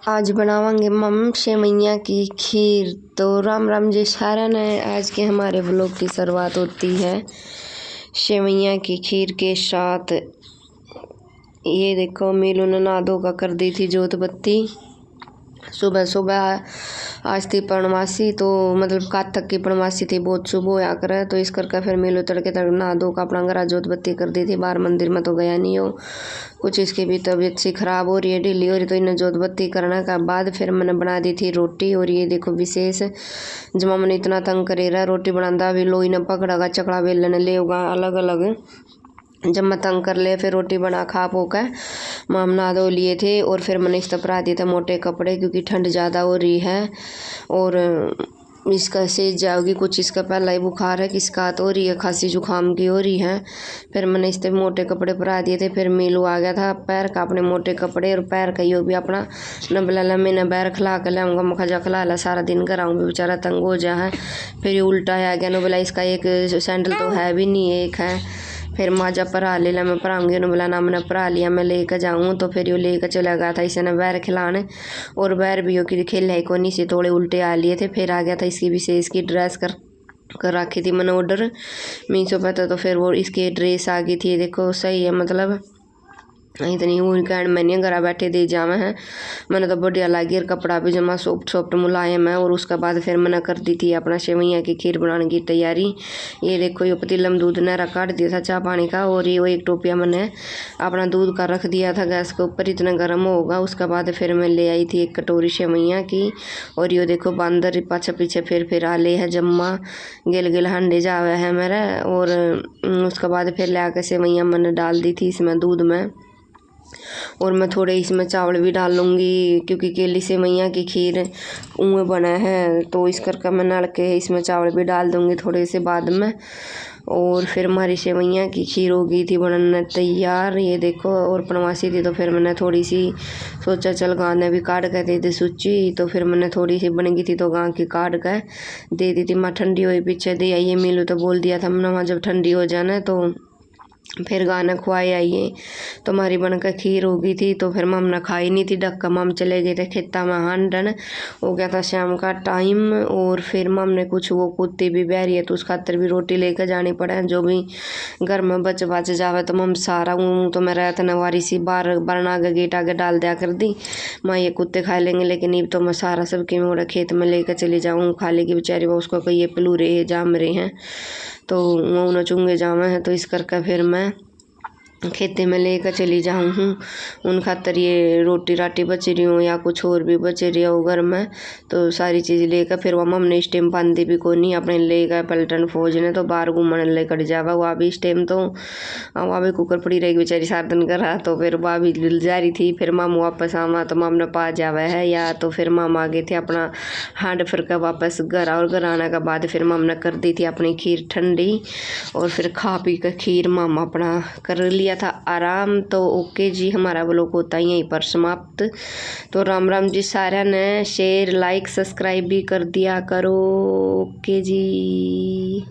आज बनावांगे मम सेवैया की खीर। तो राम राम जी सारा ने। आज के हमारे व्लॉग की शुरुआत होती है सेवैया की खीर के साथ। ये देखो मीनू ने नहा धो कर दी थी जोत बत्ती। सुबह सुबह आज थी पूर्णमासी, तो मतलब कातक की पूर्णमासी थी, बहुत शुभ होया करे। तो इस करके फिर मीनू तड़के नहा धो का अपना घर जोत बत्ती कर दी थी। बाहर मंदिर में तो गया नहीं हो, कुछ इसकी भी तबीयत सी खराब हो रही है, ढीली हो रही, तो इन्हें जोत बत्ती करने का बाद फिर मैंने बना दी थी रोटी। और ये देखो विशेष जमा मैंने इतना तंग करे रहा रोटी बनाता भी लोई ने पकड़ागा चकड़ा बेलने ले होगा अलग अलग। जब मैं तंग कर ले फिर रोटी बना खा पो कर माम नहा धो लिए थे। और फिर मैंने इस तरह दिए थे मोटे कपड़े, क्योंकि ठंड ज़्यादा हो रही है और इसका सेज जाओगी। कुछ इसका पहला ही बुखार है, किसका तो हो रही है, खांसी जुकाम की हो रही है। फिर मैंने इस तरह मोटे कपड़े परा दिए थे। फिर मीलू आ गया था पैर का अपने मोटे कपड़े और पैर का यो भी अपना न बला मैं न बैर खिला कर लाऊंगा मखा खिला ला सारा दिन कराऊँ भी बेचारा तंग हो जा है। फिर ये उल्टा आ गया, न बोला इसका एक सैंडल तो है भी नहीं, एक है। फिर माजा परा ले ला, मैं पराऊंगी, उन्होंने बोला ना मैंने परा लिया, मैं लेकर जाऊँ। तो फिर यो लेकर चला गया था इसे न बैर खिलाने, और बैर भी हो कि खेल है को नहीं से थोड़े उल्टे आ लिए थे। फिर आ गया था इसकी विशेष की ड्रेस कर रखी थी मैंने ऑर्डर मीशो पे, तो फिर वो इसकी ड्रेस आ गई थी। देखो सही है, मतलब इतनी कैंड मैंने घर बैठे दे जावे हैं। मैंने तो बढ़िया लगी, और कपड़ा भी जमा सॉफ्ट सॉफ्ट मुलायम है। और उसके बाद फिर मैंने कर दी थी अपना सेवैया की खीर बनाने की तैयारी। ये देखो ये पतीला में दूध ने काट दिया था चाय पानी का, और ये वो एक टोपिया मैंने अपना दूध का रख दिया था गैस के ऊपर, इतना गर्म होगा। उसके बाद फिर मैं ले आई थी एक कटोरी सेवैया की। और ये देखो बंदर पाछे पीछे फिर आ ले है जम्मा गिल गिल हंडे जावे है मेरा। और उसके बाद फिर ले आकर सेवैया मैंने डाल दी थी इसमें दूध में, और मैं थोड़े इसमें चावल भी डाल लूँगी, क्योंकि केली सेवैया की खीर उमें बना है। तो इस करके मैं नल के इसमें चावल भी डाल दूँगी थोड़े से बाद में। और फिर हमारी सेवैया की खीर हो गई थी बनने तैयार। ये देखो, और प्रवासी थी तो फिर मैंने थोड़ी सी सोचा चल गाँव ने भी काट कर दे दी सूची। तो फिर मैंने थोड़ी सी बन गई थी तो गाँव की काट कर दे दी थी। माँ ठंडी हुई पीछे दे आइए, मिलू तो बोल दिया था मैंने जब ठंडी हो जाना तो फिर गाना खुआए आइए। तो हमारी बनकर खीर हो गई थी। तो फिर मम ने खाई नहीं थी, डक्का मम चले गए थे खेता में हांडन, हो गया था शाम का टाइम। और फिर मम ने कुछ वो कुत्ती भी बह रही है तो उस खातर भी रोटी लेकर जानी पड़े, जो भी घर में बच बच जावे। तो मम सारा तो मैं रहता नवारी सी बार बरना आगे गेट आगे डाल दिया कर दी, माँ ये कुत्ते खा लेंगे। लेकिन ये तो मैं सारा सबके मोड़ा खेत में लेकर चली जाऊँ, खा लेगी बेचारी, वो उसको कहीं ये पलूरे है जाम रहे हैं तो वो न चुंगे जावे हैं। तो इस करके फिर मैं खेते में लेकर चली जाऊँ हूँ। उन खातर ये रोटी राटी बच रही हूँ या कुछ और भी बच रही हो घर में, तो सारी चीज़ लेकर फिर वह मम्मी इस टाइम पांदी भी को नहीं अपने लेकर पलटन फौज ने तो बाहर घूमने लेकर जावा। वह भी इस टाइम तो वह भी कुकर पड़ी रहेगी बेचारी सात दिन करा। तो फिर वह भी जा रही थी। फिर मामू वापस आवा तो माम ने पा जावा है, या तो फिर माम आ गए थे अपना हांड फिर कर वापस घर। और घर आने के बाद फिर माम ने कर दी थी अपनी खीर ठंडी, और फिर खा पी कर खीर मामा अपना कर लिया था आराम। तो ओके जी, हमारा व्लॉग होता है यहीं पर समाप्त। तो राम राम जी सारा ने, शेयर लाइक सब्सक्राइब भी कर दिया करो। ओके जी।